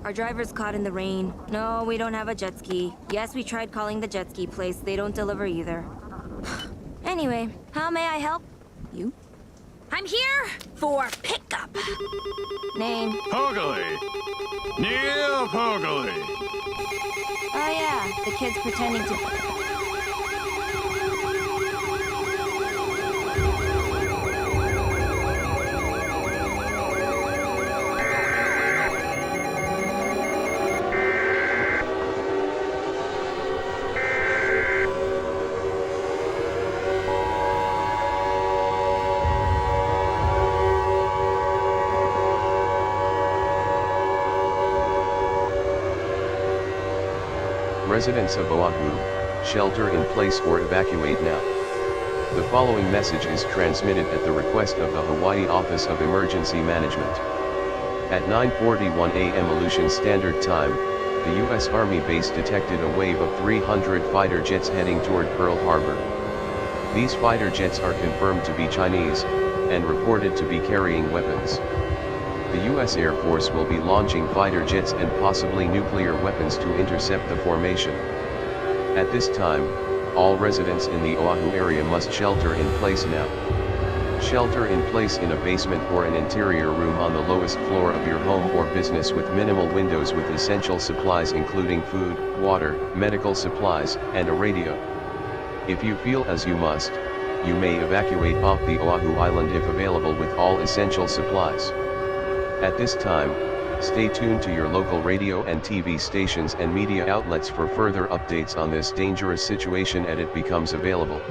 Our driver's caught in the rain. No, we don't have a jet ski. Yes, we tried calling the jet ski place. They don't deliver either. Anyway, how may I help? You? I'm here for pickup. Name? Poggley! Neil Poggley! Oh yeah, the kid's pretending to... Residents of Oahu, shelter in place or evacuate now. The following message is transmitted at the request of the Hawaii Office of Emergency Management. At 9:41 a.m. Aleutian Standard Time, the U.S. Army base detected a wave of 300 fighter jets heading toward Pearl Harbor. These fighter jets are confirmed to be Chinese, and reported to be carrying weapons. The U.S. Air Force will be launching fighter jets and possibly nuclear weapons to intercept the formation. At this time, all residents in the Oahu area must shelter in place now. Shelter in place in a basement or an interior room on the lowest floor of your home or business with minimal windows with essential supplies including food, water, medical supplies, and a radio. If you feel as you must, you may evacuate off the Oahu island if available with all essential supplies. At this time, stay tuned to your local radio and TV stations and media outlets for further updates on this dangerous situation as it becomes available.